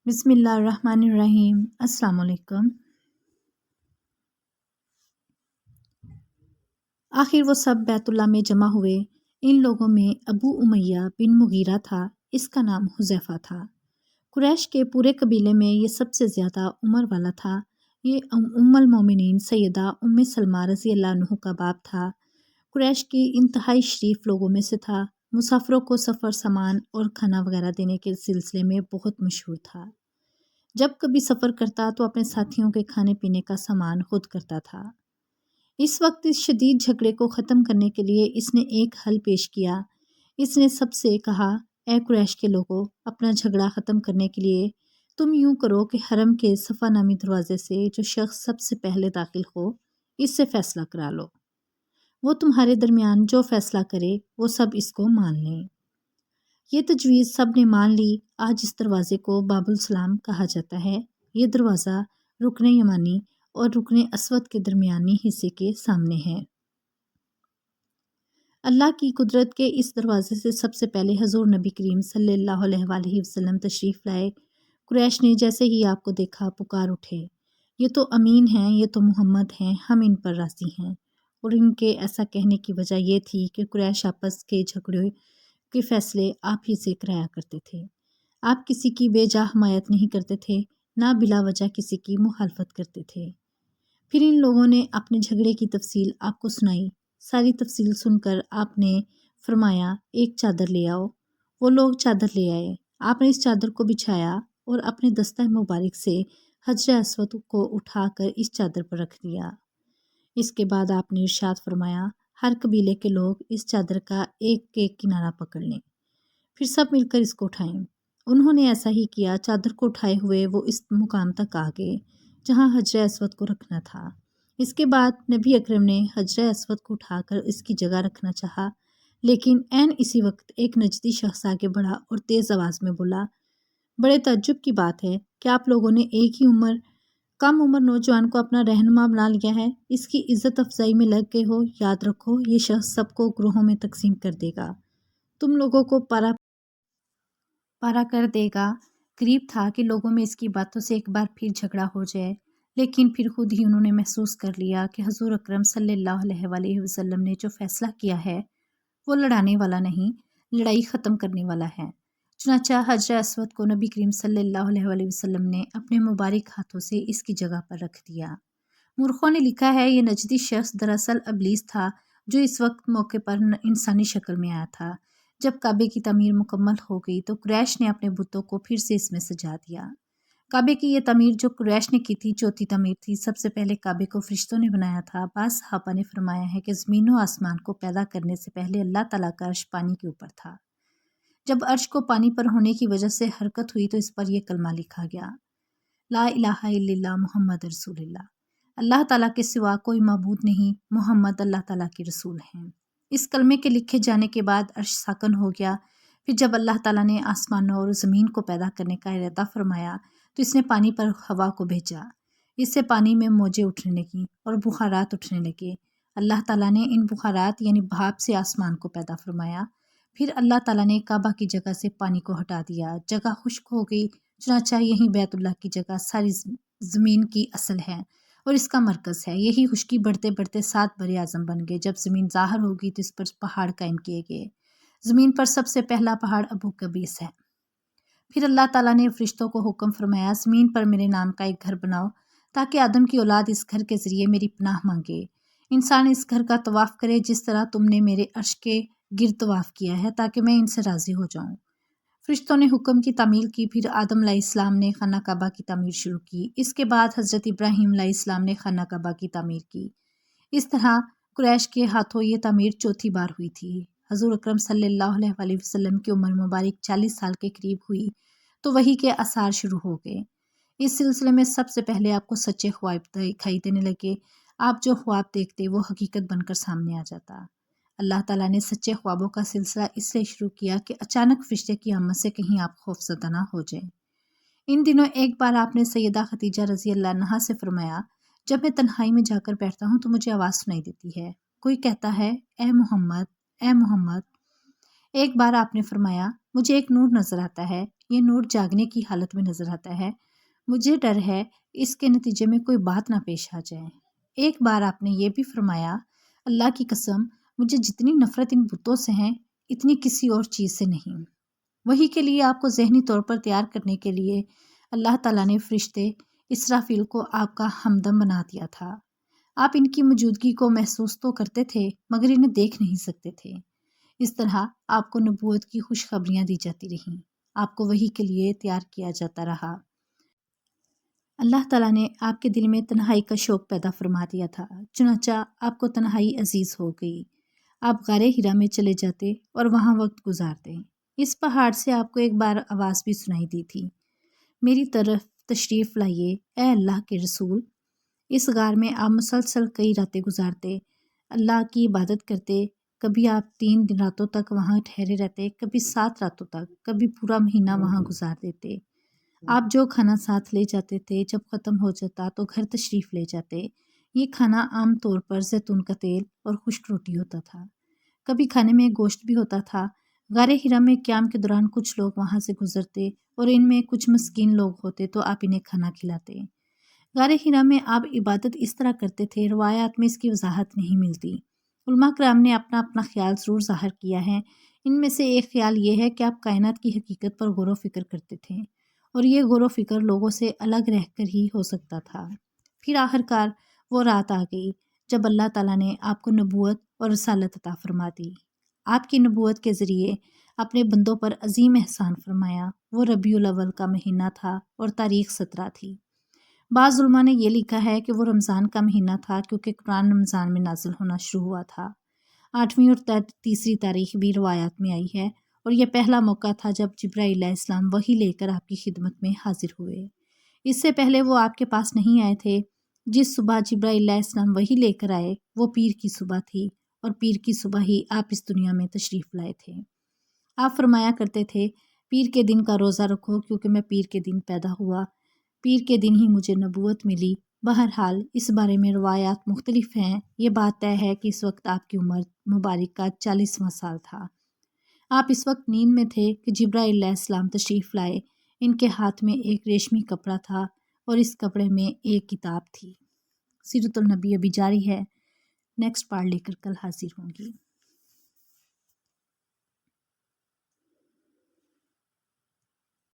بسم اللہ الرحمن الرحیم۔ السلام علیکم۔ آخر وہ سب بیت اللہ میں جمع ہوئے۔ ان لوگوں میں ابو امیہ بن مغیرہ تھا، اس کا نام حذیفہ تھا۔ قریش کے پورے قبیلے میں یہ سب سے زیادہ عمر والا تھا۔ یہ ام المومنین سیدہ ام سلمہ رضی اللہ عنہ کا باپ تھا۔ قریش کی انتہائی شریف لوگوں میں سے تھا۔ مسافروں کو سفر سامان اور کھانا وغیرہ دینے کے سلسلے میں بہت مشہور تھا۔ جب کبھی سفر کرتا تو اپنے ساتھیوں کے کھانے پینے کا سامان خود کرتا تھا۔ اس وقت اس شدید جھگڑے کو ختم کرنے کے لیے اس نے ایک حل پیش کیا۔ اس نے سب سے کہا، اے قریش کے لوگوں، اپنا جھگڑا ختم کرنے کے لیے تم یوں کرو کہ حرم کے صفا نامی دروازے سے جو شخص سب سے پہلے داخل ہو، اس سے فیصلہ کرا لو۔ وہ تمہارے درمیان جو فیصلہ کرے وہ سب اس کو مان لیں۔ یہ تجویز سب نے مان لی۔ آج اس دروازے کو باب السلام کہا جاتا ہے۔ یہ دروازہ رکن یمانی اور رکن اسود کے درمیانی حصے کے سامنے ہے۔ اللہ کی قدرت کے اس دروازے سے سب سے پہلے حضور نبی کریم صلی اللہ علیہ وآلہ وسلم تشریف لائے۔ قریش نے جیسے ہی آپ کو دیکھا پکار اٹھے، یہ تو امین ہیں، یہ تو محمد ہیں، ہم ان پر راضی ہیں۔ اور ان کے ایسا کہنے کی وجہ یہ تھی کہ قریش آپس کے جھگڑے کے فیصلے آپ ہی سے کرایا کرتے تھے۔ آپ کسی کی بے جا حمایت نہیں کرتے تھے، نہ بلا وجہ کسی کی مخالفت کرتے تھے۔ پھر ان لوگوں نے اپنے جھگڑے کی تفصیل آپ کو سنائی۔ ساری تفصیل سن کر آپ نے فرمایا، ایک چادر لے آؤ۔ وہ لوگ چادر لے آئے۔ آپ نے اس چادر کو بچھایا اور اپنے دستہ مبارک سے حجر اسود کو اٹھا کر اس چادر پر رکھ دیا۔ اس کے بعد آپ نے ارشاد فرمایا، ہر قبیلے کے لوگ اس چادر کا ایک ایک کنارہ پکڑ لیں، پھر سب مل کر اس کو اٹھائیں۔ انہوں نے ایسا ہی کیا۔ چادر کو اٹھائے ہوئے وہ اس مقام تک آ گئے جہاں حجر اسود کو رکھنا تھا۔ اس کے بعد نبی اکرم نے حجر اسود کو اٹھا کر اس کی جگہ رکھنا چاہا، لیکن عین اسی وقت ایک نجدی شخص آگے بڑھا اور تیز آواز میں بولا، بڑے تعجب کی بات ہے کہ آپ لوگوں نے ایک ہی کم عمر نوجوان کو اپنا رہنما بنا لیا ہے، اس کی عزت افزائی میں لگ گئے ہو۔ یاد رکھو، یہ شخص سب کو گروہوں میں تقسیم کر دے گا، تم لوگوں کو پارا کر دے گا۔ قریب تھا کہ لوگوں میں اس کی باتوں سے ایک بار پھر جھگڑا ہو جائے، لیکن پھر خود ہی انہوں نے محسوس کر لیا کہ حضور اکرم صلی اللہ علیہ وآلہ وسلم نے جو فیصلہ کیا ہے وہ لڑانے والا نہیں، لڑائی ختم کرنے والا ہے۔ چنانچہ حجر اسود کو نبی کریم صلی اللہ علیہ وآلہ وسلم نے اپنے مبارک ہاتھوں سے اس کی جگہ پر رکھ دیا۔ مورخوں نے لکھا ہے، یہ نجدی شخص دراصل ابلیس تھا جو اس وقت موقع پر انسانی شکل میں آیا تھا۔ جب کعبے کی تعمیر مکمل ہو گئی تو قریش نے اپنے بتوں کو پھر سے اس میں سجا دیا۔ کعبے کی یہ تعمیر جو قریش نے کی تھی چوتھی تعمیر تھی۔ سب سے پہلے کعبے کو فرشتوں نے بنایا تھا۔ بعض صحابہ نے فرمایا ہے کہ زمین و آسمان کو پیدا کرنے سے پہلے اللہ تعالیٰ کا عرش پانی کے اوپر تھا۔ جب عرش کو پانی پر ہونے کی وجہ سے حرکت ہوئی تو اس پر یہ کلمہ لکھا گیا، لا الہ الا اللہ محمد رسول اللہ۔ اللہ تعالیٰ کے سوا کوئی معبود نہیں، محمد اللہ تعالیٰ کے رسول ہیں۔ اس کلمے کے لکھے جانے کے بعد عرش ساکن ہو گیا۔ پھر جب اللہ تعالیٰ نے آسمانوں اور زمین کو پیدا کرنے کا ارادہ فرمایا تو اس نے پانی پر ہوا کو بھیجا۔ اس سے پانی میں موجیں اٹھنے لگیں اور بخارات اٹھنے لگے۔ اللہ تعالیٰ نے ان بخارات یعنی بھاپ سے آسمان کو پیدا فرمایا۔ پھر اللہ تعالیٰ نے کعبہ کی جگہ سے پانی کو ہٹا دیا، جگہ خشک ہو گئی۔ چنانچہ یہی بیت اللہ کی جگہ ساری زمین کی اصل ہے اور اس کا مرکز ہے۔ یہی خشکی بڑھتے بڑھتے 7 بر اعظم بن گئے۔ جب زمین ظاہر ہوگی تو اس پر پہاڑ قائم کیے گئے۔ زمین پر سب سے پہلا پہاڑ ابو قبیس ہے۔ پھر اللہ تعالیٰ نے فرشتوں کو حکم فرمایا، زمین پر میرے نام کا ایک گھر بناؤ تاکہ آدم کی اولاد اس گھر کے ذریعے میری پناہ مانگے۔ انسان اس گھر کا طواف کرے جس طرح تم نے میرے عرش کے گرد طواف کیا ہے تاکہ میں ان سے راضی ہو جاؤں۔ فرشتوں نے حکم کی تعمیل کی۔ پھر آدم علیہ السلام نے خانہ کعبہ کی تعمیر شروع کی۔ اس کے بعد حضرت ابراہیم علیہ السلام نے خانہ کعبہ کی تعمیر کی۔ اس طرح قریش کے ہاتھوں یہ تعمیر چوتھی بار ہوئی تھی۔ حضور اکرم صلی اللہ علیہ وآلہ وسلم کی عمر مبارک 40 سال کے قریب ہوئی تو وحی کے آثار شروع ہو گئے۔ اس سلسلے میں سب سے پہلے آپ کو سچے خواب دکھائی دینے لگے۔ آپ جو خواب دیکھتے وہ حقیقت بن کر سامنے آ جاتا۔ اللہ تعالیٰ نے سچے خوابوں کا سلسلہ اس لیے شروع کیا کہ اچانک فرشتے کی آمد سے کہیں آپ خوفزدہ نہ ہو جائیں۔ ان دنوں ایک بار آپ نے سیدہ خدیجہ رضی اللہ عنہا سے فرمایا، جب میں تنہائی میں جا کر بیٹھتا ہوں تو مجھے آواز سنائی دیتی ہے، کوئی کہتا ہے، اے محمد، اے محمد۔ ایک بار آپ نے فرمایا، مجھے ایک نور نظر آتا ہے، یہ نور جاگنے کی حالت میں نظر آتا ہے، مجھے ڈر ہے اس کے نتیجے میں کوئی بات نہ پیش آ جائے۔ ایک بار آپ نے یہ بھی فرمایا، اللہ کی قسم مجھے جتنی نفرت ان بتوں سے ہیں اتنی کسی اور چیز سے نہیں۔ وہی کے لیے آپ کو ذہنی طور پر تیار کرنے کے لیے اللہ تعالیٰ نے فرشتے اسرافیل کو آپ کا ہمدم بنا دیا تھا۔ آپ ان کی موجودگی کو محسوس تو کرتے تھے مگر انہیں دیکھ نہیں سکتے تھے۔ اس طرح آپ کو نبوت کی خوشخبریاں دی جاتی رہیں، آپ کو وحی کے لیے تیار کیا جاتا رہا۔ اللہ تعالیٰ نے آپ کے دل میں تنہائی کا شوق پیدا فرما دیا تھا، چنانچہ آپ کو تنہائی عزیز ہو گئی۔ آپ غار ہرا میں چلے جاتے اور وہاں وقت گزارتے۔ اس پہاڑ سے آپ کو ایک بار آواز بھی سنائی دی تھی، میری طرف تشریف لائیے اے اللہ کے رسول۔ اس غار میں آپ مسلسل کئی راتیں گزارتے، اللہ کی عبادت کرتے۔ کبھی آپ 3 راتوں تک وہاں ٹھہرے رہتے، کبھی 7 راتوں تک، کبھی پورا مہینہ وہاں گزار دیتے۔ آپ جو کھانا ساتھ لے جاتے تھے جب ختم ہو جاتا تو گھر تشریف لے جاتے۔ یہ کھانا عام طور پر زیتون کا تیل اور خشک روٹی ہوتا تھا، کبھی کھانے میں گوشت بھی ہوتا تھا۔ غار ہرا میں قیام کے دوران کچھ لوگ وہاں سے گزرتے اور ان میں کچھ مسکین لوگ ہوتے تو آپ انہیں کھانا کھلاتے۔ غار ہرا میں آپ عبادت اس طرح کرتے تھے، روایات میں اس کی وضاحت نہیں ملتی۔ علماء کرام نے اپنا اپنا خیال ضرور ظاہر کیا ہے۔ ان میں سے ایک خیال یہ ہے کہ آپ کائنات کی حقیقت پر غور و فکر کرتے تھے اور یہ غور و فکر لوگوں سے الگ رہ کر ہی ہو سکتا تھا۔ پھر آخرکار وہ رات آ گئی جب اللہ تعالیٰ نے آپ کو نبوت اور رسالت عطا فرما دی۔ آپ کی نبوت کے ذریعے اپنے بندوں پر عظیم احسان فرمایا۔ وہ ربیع الاول کا مہینہ تھا اور تاریخ 17 تھی۔ بعض علماء نے یہ لکھا ہے کہ وہ رمضان کا مہینہ تھا کیونکہ قرآن رمضان میں نازل ہونا شروع ہوا تھا۔ 8ویں اور تیسری تاریخ بھی روایات میں آئی ہے اور یہ پہلا موقع تھا جب جبرائیل علیہ السلام وحی لے کر آپ کی خدمت میں حاضر ہوئے۔ اس سے پہلے وہ آپ کے پاس نہیں آئے تھے۔ جس صبح جبرائیل علیہ السلام وحی لے کر آئے وہ پیر کی صبح تھی اور پیر کی صبح ہی آپ اس دنیا میں تشریف لائے تھے۔ آپ فرمایا کرتے تھے، پیر کے دن کا روزہ رکھو کیونکہ میں پیر کے دن پیدا ہوا، پیر کے دن ہی مجھے نبوت ملی۔ بہرحال اس بارے میں روایات مختلف ہیں۔ یہ بات طے ہے کہ اس وقت آپ کی عمر مبارک کا 40واں سال تھا۔ آپ اس وقت نیند میں تھے کہ جبرائیل علیہ السلام تشریف لائے۔ ان کے ہاتھ میں ایک ریشمی کپڑا تھا اور اس کپڑے میں ایک کتاب تھی۔ سیرت النبی ابھی جاری ہے، نیکسٹ پارٹ لے کر کل حاضر ہوں گی۔